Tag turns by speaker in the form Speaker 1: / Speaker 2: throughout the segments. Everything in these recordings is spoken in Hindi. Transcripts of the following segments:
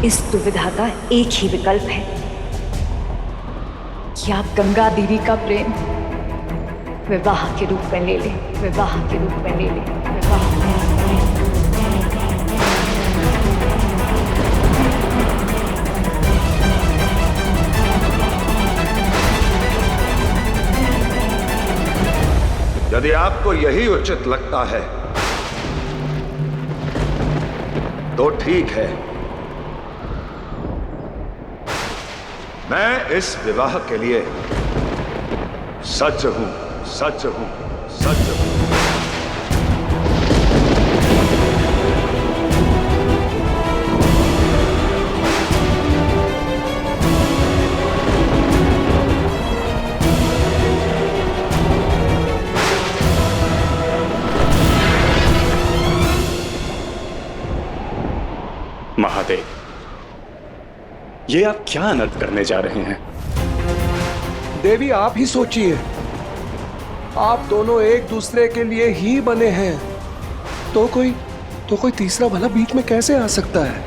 Speaker 1: इस दुविधा का एक ही विकल्प है कि आप गंगा देवी का प्रेम विवाह के रूप में ले लें, विवाह के रूप में ले लें, विवाह में।
Speaker 2: यदि आपको यही उचित लगता है तो ठीक है। मैं इस विवाह के लिए सज्ज हूं, सज्ज हूं, सज्ज हूं।
Speaker 3: महादेव, ये आप क्या अनर्थ करने जा रहे हैं?
Speaker 4: देवी, आप ही सोचिए, आप दोनों एक दूसरे के लिए ही बने हैं, तो कोई तीसरा भला बीच में कैसे आ सकता है?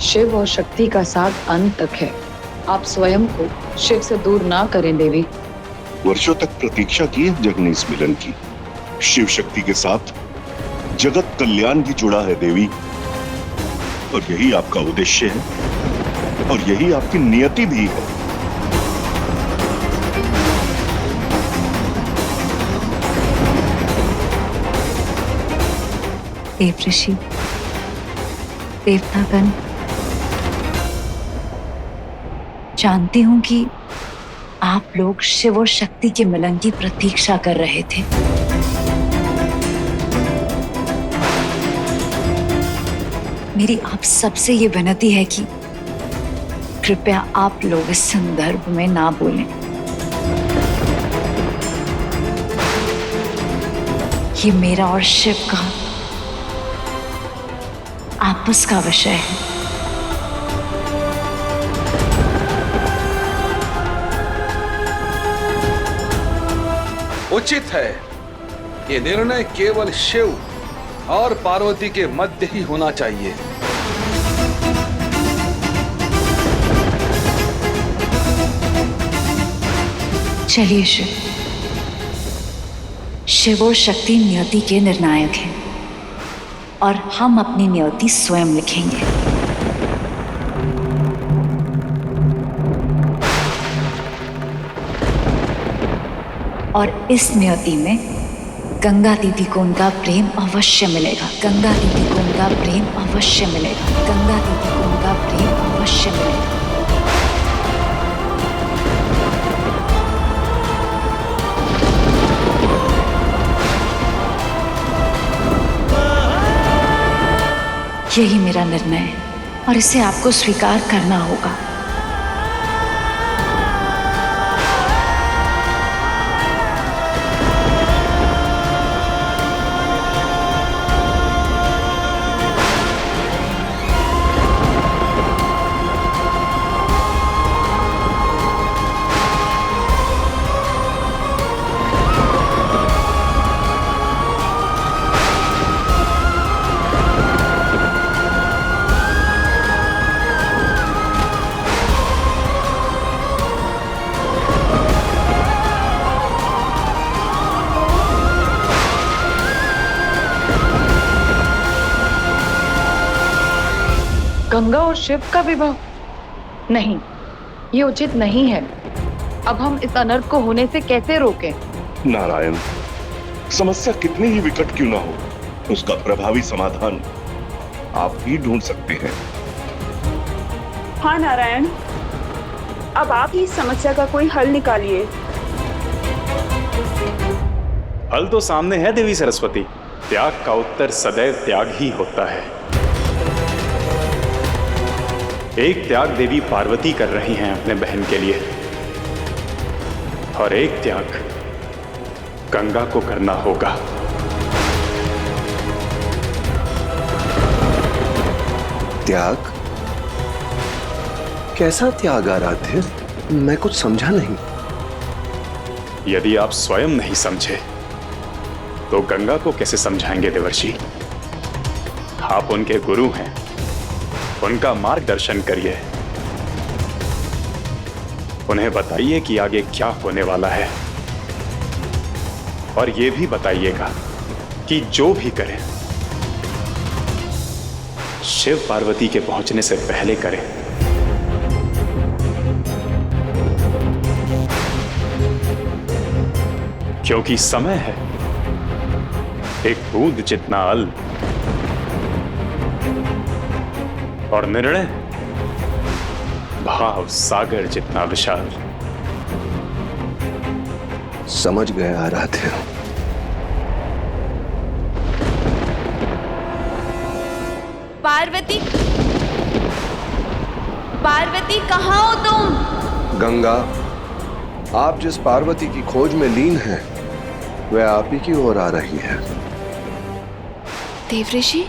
Speaker 5: शिव और शक्ति का साथ अंत तक है। आप स्वयं को शिव से दूर ना करें देवी।
Speaker 6: वर्षों तक प्रतीक्षा की है जग ने इस मिलन की। शिव शक्ति के साथ जगत कल्याण भी जुड़ा है देवी, और यही आपका उद्देश्य है और यही आपकी नियति भी है।
Speaker 1: देव ऋषि, देवतागण, जानती हूं कि आप लोग शिव और शक्ति के मिलन की प्रतीक्षा कर रहे थे। मेरी आप सबसे ये विनती है कि कृपया आप लोग इस संदर्भ में ना बोलें। ये मेरा और शिव का आपस का विषय है।
Speaker 7: उचित है ये निर्णय केवल शिव और पार्वती के मध्य ही होना चाहिए।
Speaker 1: चलिए शिव, शिव और शक्ति नियति के निर्णायक हैं और हम अपनी नियति स्वयं लिखेंगे। और इस नियति में गंगा दीदी को उनका प्रेम अवश्य मिलेगा। गंगा दीदी को उनका प्रेम अवश्य मिलेगा। गंगा दीदी को उनका प्रेम अवश्य मिलेगा। यही मेरा निर्णय है और इसे आपको स्वीकार करना होगा।
Speaker 5: गंगा और शिव का विवाह? नहीं, ये उचित नहीं है। अब हम इस अनर्थ को होने से कैसे रोकें?
Speaker 6: नारायण, समस्या कितनी ही विकट क्यों ना हो, उसका प्रभावी समाधान आप ही ढूंढ सकते हैं।
Speaker 8: हाँ नारायण, अब आप ही इस समस्या का कोई हल निकालिए।
Speaker 3: हल तो सामने है देवी सरस्वती। त्याग का उत्तर सदैव त्याग ही होता है। एक त्याग देवी पार्वती कर रही हैं अपने बहन के लिए और एक त्याग गंगा को करना होगा।
Speaker 4: त्याग? कैसा त्याग आराध्य? मैं कुछ समझा नहीं।
Speaker 3: यदि आप स्वयं नहीं समझे तो गंगा को कैसे समझाएंगे देवर्षि? आप उनके गुरु हैं, उनका मार्गदर्शन करिए। उन्हें बताइए कि आगे क्या होने वाला है, और यह भी बताइएगा कि जो भी करें शिव पार्वती के पहुंचने से पहले करें। क्योंकि समय है एक बूंद जितना अल, और निर्णय भाव सागर जितना विशाल।
Speaker 4: समझ गए आराध्य।
Speaker 8: पार्वती, पार्वती कहाँ हो तुम?
Speaker 4: गंगा, आप जिस पार्वती की खोज में लीन हैं, वह आप ही की ओर आ रही है।
Speaker 8: देवऋषि,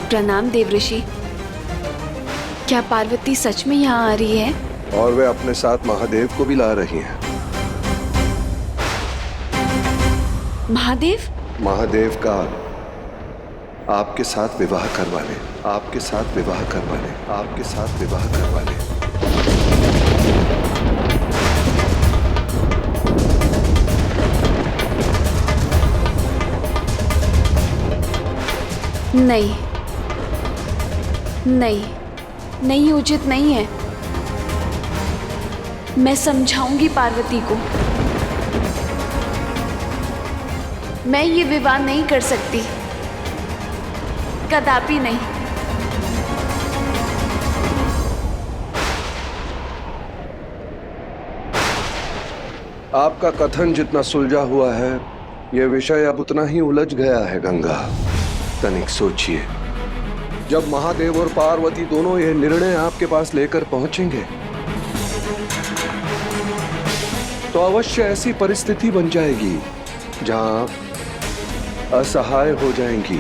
Speaker 8: प्रणाम देवऋषि। क्या पार्वती सच में यहाँ आ रही है?
Speaker 4: और वे अपने साथ महादेव को भी ला रही हैं।
Speaker 8: महादेव?
Speaker 4: महादेव का आपके साथ विवाह करवा ले, आपके साथ विवाह करवा ले, आपके साथ विवाह करवा ले।
Speaker 8: नहीं नहीं नहीं, उचित नहीं है। मैं समझाऊंगी पार्वती को। मैं ये विवाह नहीं कर सकती, कदापि नहीं।
Speaker 4: आपका कथन जितना सुलझा हुआ है, यह विषय अब उतना ही उलझ गया है गंगा। तनिक सोचिए, जब महादेव और पार्वती दोनों यह निर्णय आपके पास लेकर पहुंचेंगे तो अवश्य ऐसी परिस्थिति बन जाएगी जहां आप असहाय हो जाएंगी,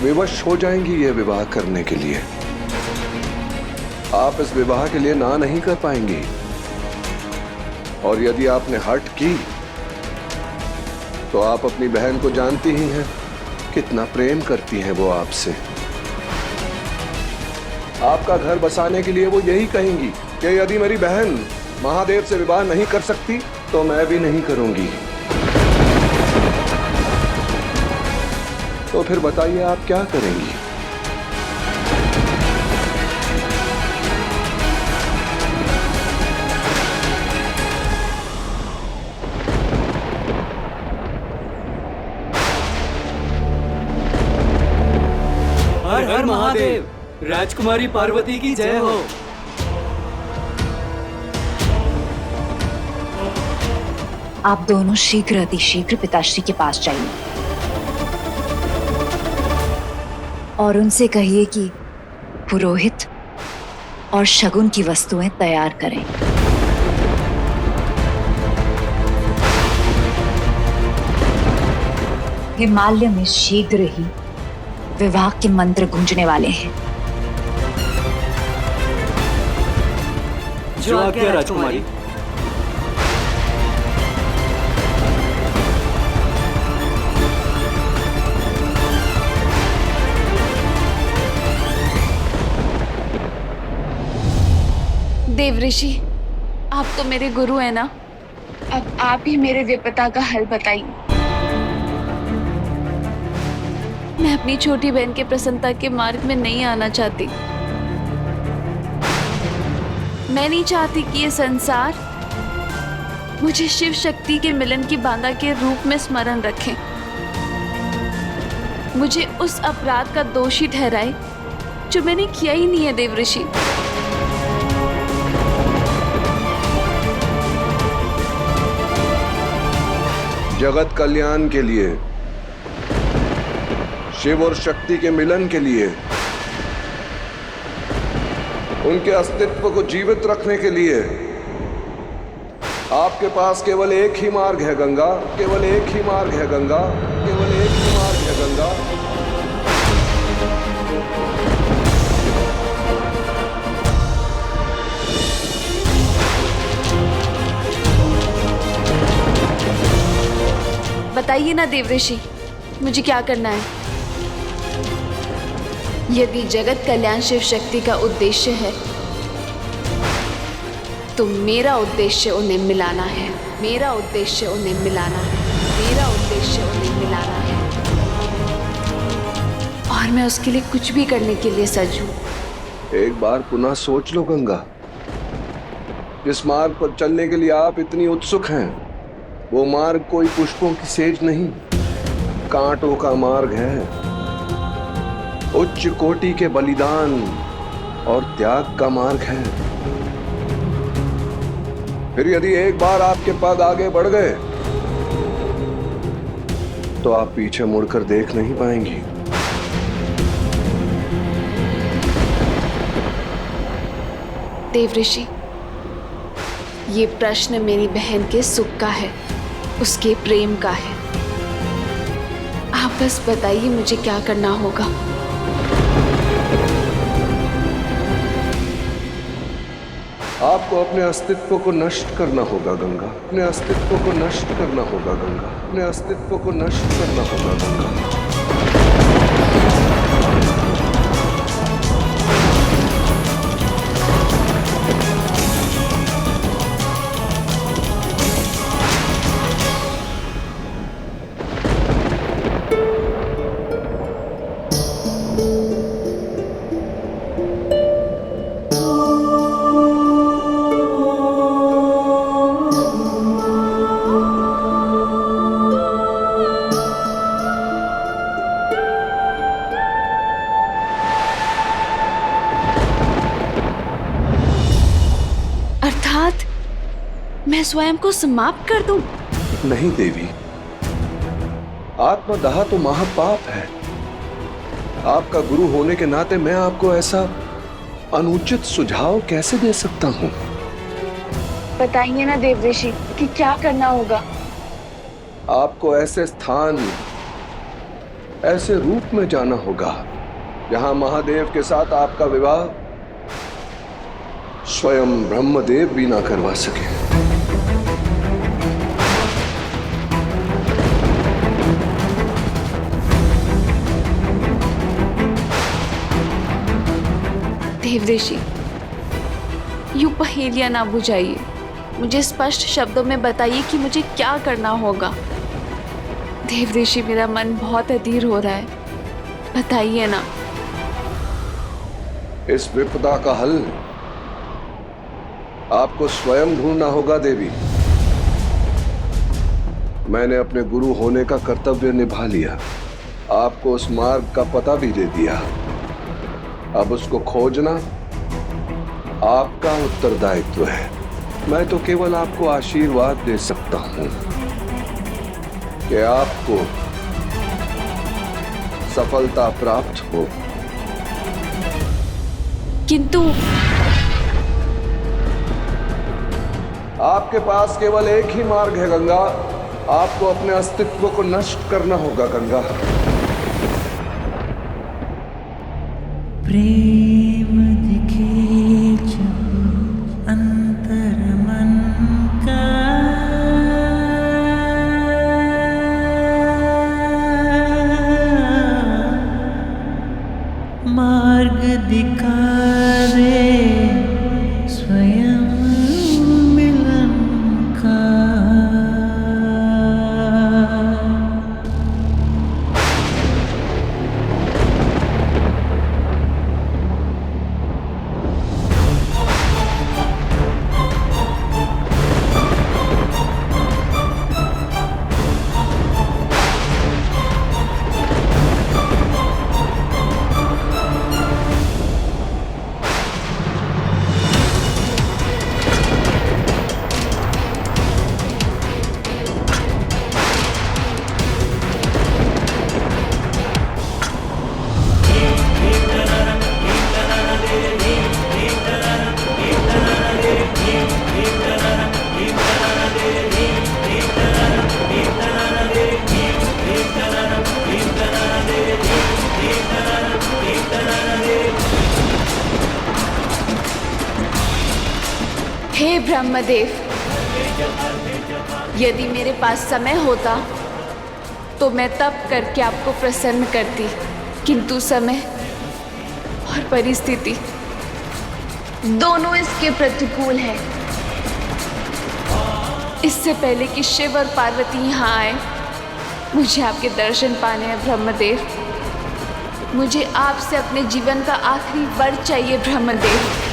Speaker 4: विवश हो जाएंगी यह विवाह करने के लिए। आप इस विवाह के लिए ना नहीं कर पाएंगी, और यदि आपने हट की तो आप अपनी बहन को जानती ही हैं, कितना प्रेम करती हैं वो आपसे। आपका घर बसाने के लिए वो यही कहेंगी कि यदि मेरी बहन महादेव से विवाह नहीं कर सकती तो मैं भी नहीं करूंगी। तो फिर बताइए आप क्या करेंगी?
Speaker 9: हर हर महादेव, राजकुमारी पार्वती की जय हो।
Speaker 1: आप दोनों शीघ्र अतिशीघ्र पिताश्री के पास जाइए और उनसे कहिए कि पुरोहित और शगुन की वस्तुएं तैयार करें। हिमालय में शीघ्र ही विवाह के मंत्र गूंजने वाले हैं।
Speaker 9: जो आज्ञा राजकुमारी।
Speaker 8: देवऋषि, आप तो मेरे गुरु हैं ना, अब आप ही मेरे विपदा का हल बताइए। मैं अपनी छोटी बहन के प्रसन्नता के मार्ग में नहीं आना चाहती। मैं नहीं चाहती कि ये संसार मुझे शिव शक्ति के मिलन की बाधा के रूप में स्मरण रखे, मुझे उस अपराध का दोषी ठहराए जो मैंने किया ही नहीं है। देवऋषि,
Speaker 4: जगत कल्याण के लिए, शिव और शक्ति के मिलन के लिए, उनके अस्तित्व को जीवित रखने के लिए आपके पास केवल एक ही मार्ग है गंगा, केवल एक ही मार्ग है गंगा, केवल एक ही मार्ग है गंगा।
Speaker 8: बताइए ना देवऋषि, मुझे क्या करना है? यदि जगत कल्याण शिव शक्ति का उद्देश्य है तो मेरा उद्देश्य उन्हें मिलाना है। मेरा उद्देश्य उन्हें मिलाना है। मेरा उद्देश्य उन्हें मिलाना है और मैं उसके लिए कुछ भी करने के लिए सज्ज हूँ।
Speaker 4: एक बार पुनः सोच लो गंगा, जिस मार्ग पर चलने के लिए आप इतनी उत्सुक हैं, वो मार्ग कोई पुष्पों की सेज नहीं, कांटों का मार्ग है। उच्च कोटि के बलिदान और त्याग का मार्ग है। फिर यदि एक बार आपके पग आगे बढ़ गए तो आप पीछे मुड़कर देख नहीं पाएंगी।
Speaker 8: देवऋषि, ये प्रश्न मेरी बहन के सुख का है, उसके प्रेम का है। आप बस बताइए मुझे क्या करना होगा।
Speaker 4: आपको अपने अस्तित्व को नष्ट करना होगा गंगा। अपने अस्तित्व को नष्ट करना होगा गंगा। अपने अस्तित्व को नष्ट करना होगा गंगा।
Speaker 8: मैं स्वयं को समाप्त कर दूं?
Speaker 4: नहीं देवी, आत्मदाह तो महापाप है। आपका गुरु होने के नाते मैं आपको ऐसा अनुचित सुझाव कैसे दे सकता हूं?
Speaker 5: बताइए ना देवऋषि कि क्या करना होगा।
Speaker 4: आपको ऐसे स्थान, ऐसे रूप में जाना होगा जहां महादेव के साथ आपका विवाह स्वयं ब्रह्मदेव भी ना करवा सके।
Speaker 8: देवऋषि, यूं पहेलियां ना बुझाइए, मुझे स्पष्ट शब्दों में बताइए कि मुझे क्या करना होगा। देवऋषि, मेरा मन बहुत अधीर हो रहा है, बताइए ना।
Speaker 4: इस विपदा का हल आपको स्वयं ढूंढना होगा देवी। मैंने अपने गुरु होने का कर्तव्य निभा लिया, आपको उस मार्ग का पता भी दे दिया। अब उसको खोजना आपका उत्तरदायित्व है। मैं तो केवल आपको आशीर्वाद दे सकता हूं कि आपको सफलता प्राप्त हो।
Speaker 8: किंतु
Speaker 4: आपके पास केवल एक ही मार्ग है गंगा। आपको अपने अस्तित्व को नष्ट करना होगा गंगा।
Speaker 10: प्रेम दिखे जब अंतर मन का, मार्ग दिखा दे स्वयं मिलन का।
Speaker 8: ब्रह्मदेव, यदि मेरे पास समय होता तो मैं तप करके आपको प्रसन्न करती, किंतु समय और परिस्थिति दोनों इसके प्रतिकूल है। इससे पहले कि शिव और पार्वती यहाँ आए, मुझे आपके दर्शन पाने हैं ब्रह्मदेव। मुझे आपसे अपने जीवन का आखिरी वर चाहिए ब्रह्मदेव।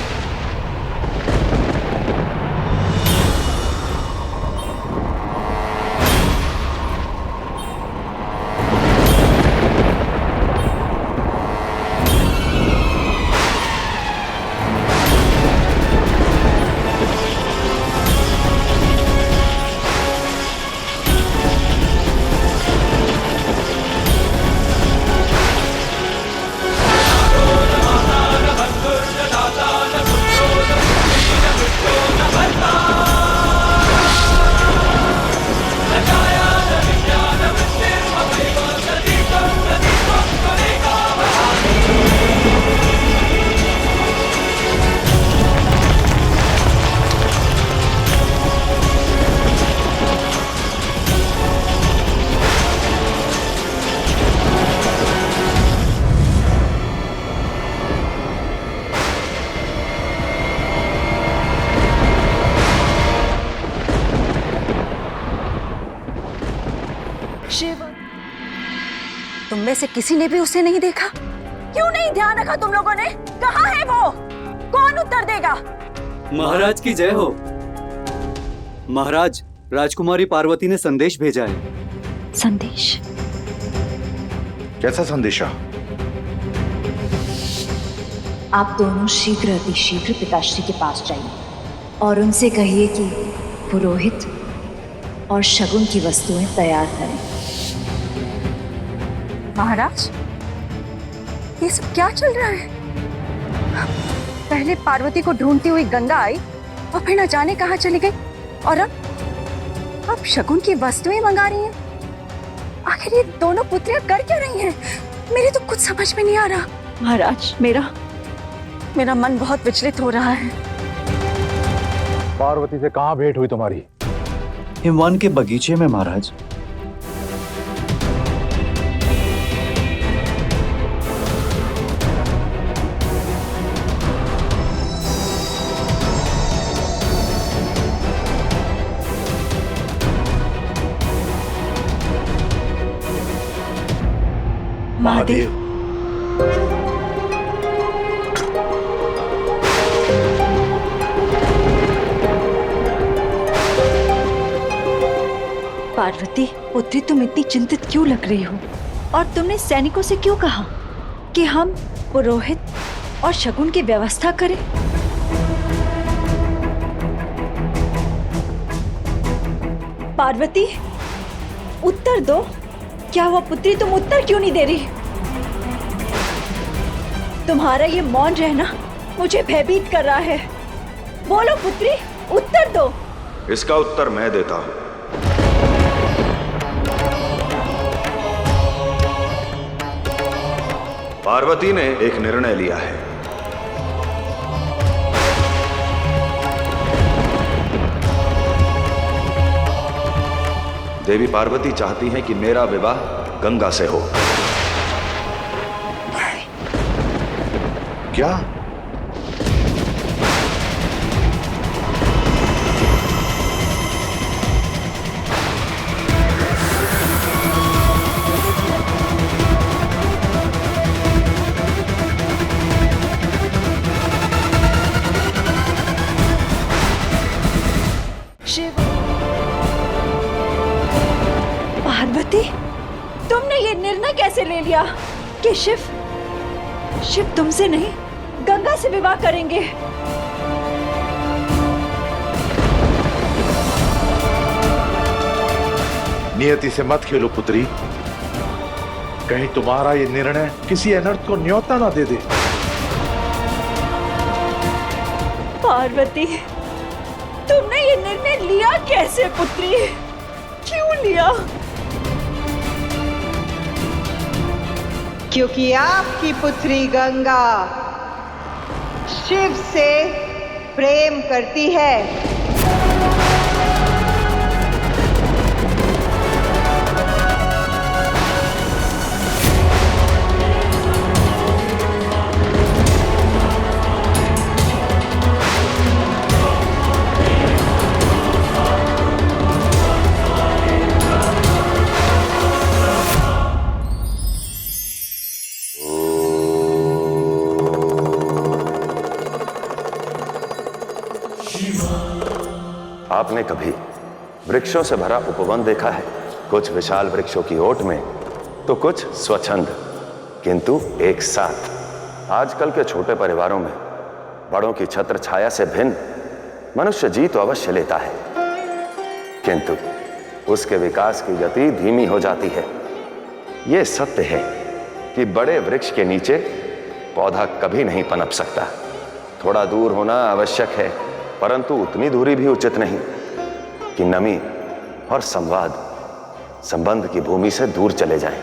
Speaker 11: तुम में से किसी ने भी उसे नहीं देखा? क्यों नहीं ध्यान रखा तुम लोगों ने? कहाँ है वो? कौन उत्तर देगा?
Speaker 9: महाराज की जय हो। महाराज, राजकुमारी पार्वती ने संदेश भेजा है।
Speaker 1: संदेश?
Speaker 2: कैसा संदेशा?
Speaker 1: आप दोनों शीघ्र अतिशीघ्र पिताश्री के पास जाइए और उनसे कहिए कि पुरोहित और शगुन की वस्तुएं तैयार करें।
Speaker 11: महाराज, ये सब क्या चल रहा है? पहले पार्वती को ढूंढती हुई गंगा आई और फिर न जाने कहां चली गई, और अब शगुन की वस्तुएं मंगा रही हैं। आखिर ये दोनों पुत्रियां कर क्या रही हैं? मेरे तो कुछ समझ में नहीं आ रहा। महाराज, मेरा मन बहुत विचलित हो रहा है।
Speaker 12: पार्वती से कहाँ भेंट हुई तुम्हारी?
Speaker 9: हिमवान के बगीचे में महाराज।
Speaker 1: महादेव।
Speaker 11: पार्वती पुत्री, तुम इतनी चिंतित क्यों लग रही हो? और तुमने सैनिकों से क्यों कहा कि हम पुरोहित और शगुन की व्यवस्था करें? पार्वती, उत्तर दो। क्या हुआ पुत्री, तुम उत्तर क्यों नहीं दे रही? तुम्हारा ये मौन रहना मुझे भयभीत कर रहा है। बोलो पुत्री, उत्तर दो।
Speaker 2: इसका उत्तर मैं देता हूं। पार्वती ने एक निर्णय लिया है। देवी पार्वती चाहती हैं कि मेरा विवाह गंगा से हो। क्या?
Speaker 11: पार्वती, तुमने ये निर्णय कैसे ले लिया कि शिव तुमसे नहीं गंगा से विवाह करेंगे?
Speaker 12: नियति से मत खेलो पुत्री, कहीं तुम्हारा ये निर्णय किसी अनर्थ को न्योता ना दे दे।
Speaker 11: पार्वती, तुमने ये निर्णय लिया कैसे पुत्री? क्यों लिया?
Speaker 13: क्योंकि आपकी पुत्री गंगा शिव से प्रेम करती है।
Speaker 2: आपने कभी वृक्षों से भरा उपवन देखा है? कुछ विशाल वृक्षों की ओट में तो कुछ स्वच्छंद, किंतु एक साथ। आजकल के छोटे परिवारों में बड़ों की छत्र छाया से भिन्न मनुष्य जी तो अवश्य लेता है, किंतु उसके विकास की गति धीमी हो जाती है। यह सत्य है कि बड़े वृक्ष के नीचे पौधा कभी नहीं पनप सकता। थोड़ा दूर होना आवश्यक है, परंतु उतनी दूरी भी उचित नहीं कि नमी और संवाद संबंध की भूमि से दूर चले जाएं।